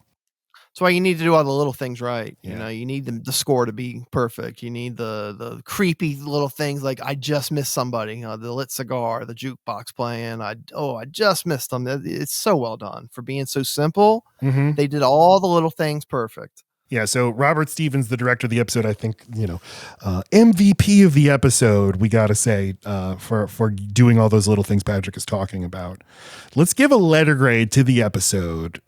That's why you need to do all the little things right. Yeah. You need the score to be perfect. You need the creepy little things like I just missed somebody, the lit cigar, the jukebox playing. I just missed them. It's so well done for being so simple. Mm-hmm. They did all the little things perfect. Yeah, so Robert Stevens, the director of the episode, I think, MVP of the episode, we got to say, for doing all those little things Patrick is talking about. Let's give a letter grade to the episode.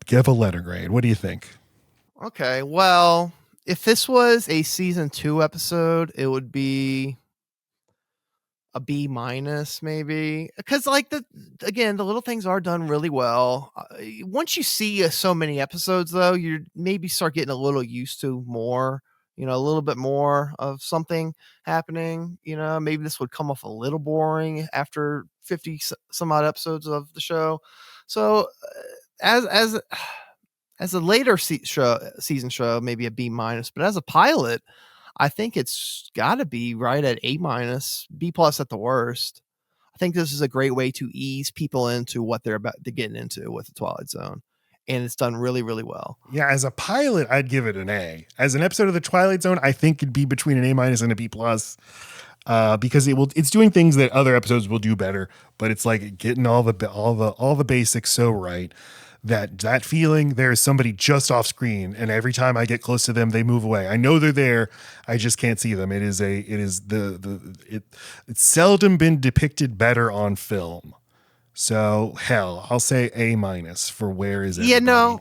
Give a letter grade. What do you think? Okay, well, if this was a season 2 episode, it would be a B- maybe, because the little things are done really well. Once you see so many episodes, though, you maybe start getting a little used to more, a little bit more of something happening. Maybe this would come off a little boring after 50 some odd episodes of the show. So as a later season show, maybe a B-, but as a pilot, I think it's got to be right at A-, B+ at the worst. I think this is a great way to ease people into what they're about to get into with the Twilight Zone. And it's done really, really well. Yeah, as a pilot, I'd give it an A. As an episode of the Twilight Zone, I think it'd be between an A- and a B+, because it's doing things that other episodes will do better, but it's like getting all the basics so right. That feeling there's somebody just off screen, and every time I get close to them, they move away. I know they're there, I just can't see them. It's seldom been depicted better on film. So hell, I'll say A- for where is everybody? Yeah, no,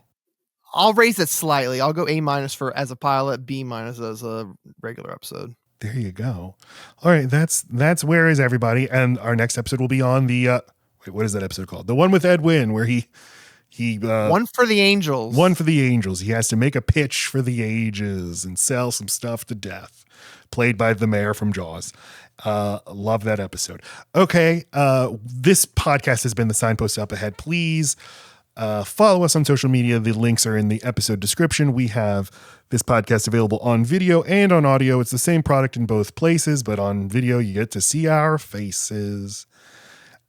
I'll raise it slightly. I'll go A- for as a pilot, B- as a regular episode. There you go. All right, that's where is everybody, and our next episode will be on the what is that episode called? The one with Ed Wynn, where he One for the Angels. One for the Angels. He has to make a pitch for the ages and sell some stuff to death. Played by the mayor from Jaws. Love that episode. Okay. This podcast has been the Signpost Up Ahead. Please follow us on social media. The links are in the episode description. We have this podcast available on video and on audio. It's the same product in both places, but on video, you get to see our faces.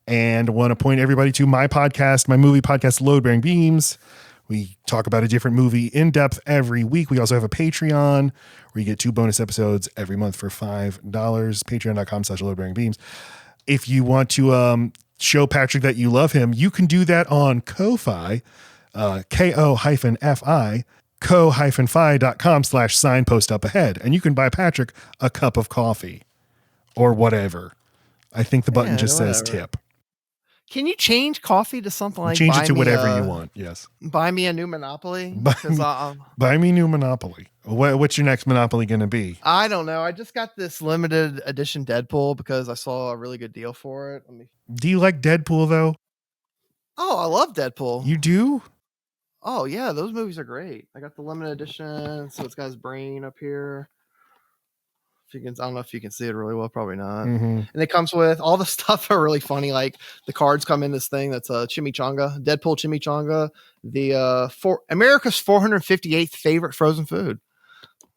And I want to point everybody to my podcast, my movie podcast, Load Bearing Beams. We talk about a different movie in depth every week. We also have a Patreon where you get 2 bonus episodes every month for $5. Patreon.com/loadbearingbeams. If you want to show Patrick that you love him, you can do that on Ko-Fi, Ko-Fi, ko-fi.com/signpostupahead. And you can buy Patrick a cup of coffee or whatever. I think the button just says tip. Can you change coffee to something like change it to whatever you want? Yes. Buy me a new Monopoly. Buy me new Monopoly. What's your next Monopoly going to be? I don't know. I just got this limited edition Deadpool because I saw a really good deal for it. Do you like Deadpool though? Oh, I love Deadpool. You do? Oh yeah, those movies are great. I got the limited edition, so it's got his brain up here. If you can, I don't know if you can see it really well. Probably not. Mm-hmm. And it comes with all the stuff are really funny. Like the cards come in this thing that's a chimichanga, Deadpool chimichanga, the for America's 458th favorite frozen food.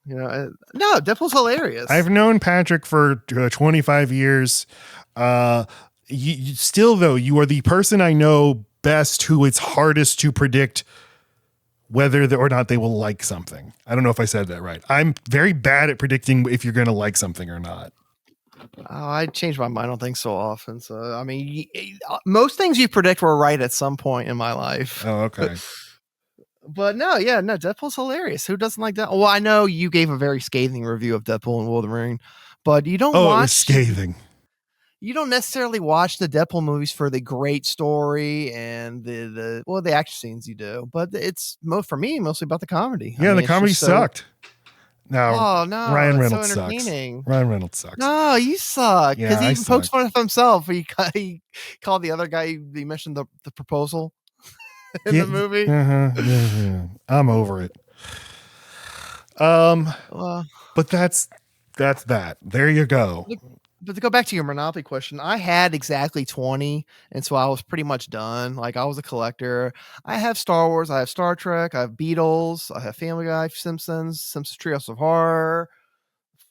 You know, no, Deadpool's hilarious. I've known Patrick for 25 years. You still, though, you are the person I know best who it's hardest to predict whether or not they will like something. I don't know if I said that right. I'm very bad at predicting if you're going to like something or not. Oh, I change my mind on things so often. So, I mean, most things you predict were right at some point in my life. Oh, okay. But no, Deadpool's hilarious. Who doesn't like that? Well, I know you gave a very scathing review of Deadpool and Wolverine, but you don't watch. It was scathing. You don't necessarily watch the Deadpool movies for the great story and the action scenes you do, but it's for me mostly about the comedy. Yeah, the comedy sucked. No, Ryan Reynolds sucks. Ryan Reynolds sucks. No, you suck because Yeah, he even pokes fun at himself. He called the other guy. He mentioned the proposal in the movie. Yeah. I'm over it. But that's that. There you go. But to go back to your Monopoly question, I had exactly 20, and so I was pretty much done. Like, I was a collector. I have Star Wars, I have Star Trek, I have Beatles, I have Family Guy, Simpsons Treehouse of Horror,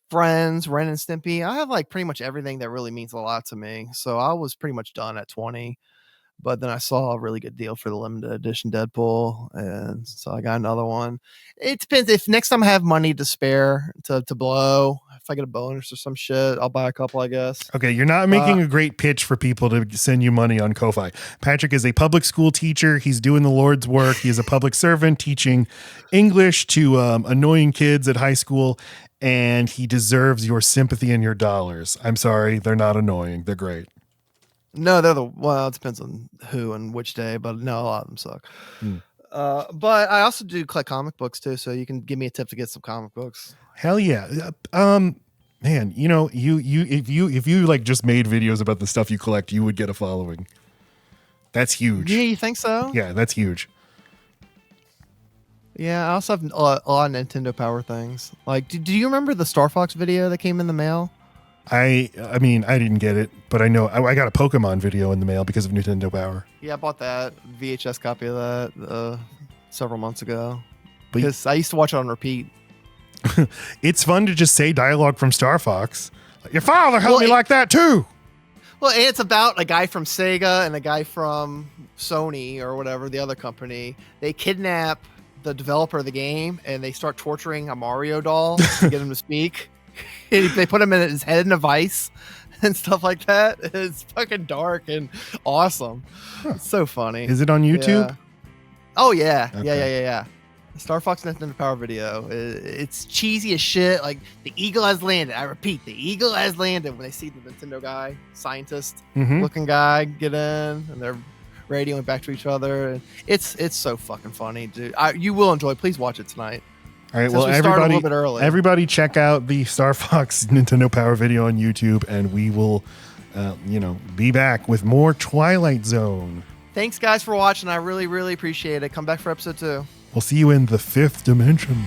Friends, Ren and Stimpy. I have like pretty much everything that really means a lot to me. So I was pretty much done at 20. But then I saw a really good deal for the limited edition Deadpool, and so I got another one. It depends. If next time I have money to spare to blow, if I get a bonus or some shit, I'll buy a couple, I guess. Okay, you're not making a great pitch for people to send you money on Ko-Fi. Patrick is a public school teacher. He's doing the Lord's work. He is a public servant teaching English to annoying kids at high school, and he deserves your sympathy and your dollars. I'm sorry, they're not annoying. They're great. No, it depends on who and which day, but no, a lot of them suck. But I also do collect comic books too, so you can give me a tip to get some comic books. Hell yeah. Man, you know, if you like just made videos about the stuff you collect, you would get a following. That's huge. Yeah, you think so? Yeah, that's huge. Yeah, I also have a lot of Nintendo Power things. Like, do you remember the Star Fox video that came in the mail? I mean, I didn't get it, but I know I got a Pokemon video in the mail because of Nintendo Power. Yeah, I bought that VHS copy of that several months ago because I used to watch it on repeat. It's fun to just say dialogue from Star Fox. Your father helped me like that too. Well, and it's about a guy from Sega and a guy from Sony or whatever, the other company. They kidnap the developer of the game and they start torturing a Mario doll to get him to speak. They put him in his head in a vice and stuff like that. It's fucking dark and awesome. It's so funny. Is it on YouTube? Yeah. Oh yeah. Okay. Yeah. Star Fox Nintendo Power video. It's cheesy as shit. Like, the eagle has landed. I repeat, the eagle has landed. When they see the Nintendo guy, scientist looking guy, get in, and they're radioing back to each other. And it's so fucking funny, dude. You will enjoy. Please watch it tonight. All right, Since everybody check out the Star Fox Nintendo Power video on YouTube, and we will, be back with more Twilight Zone. Thanks, guys, for watching. I really, really appreciate it. Come back for episode 2. We'll see you in the 5th dimension.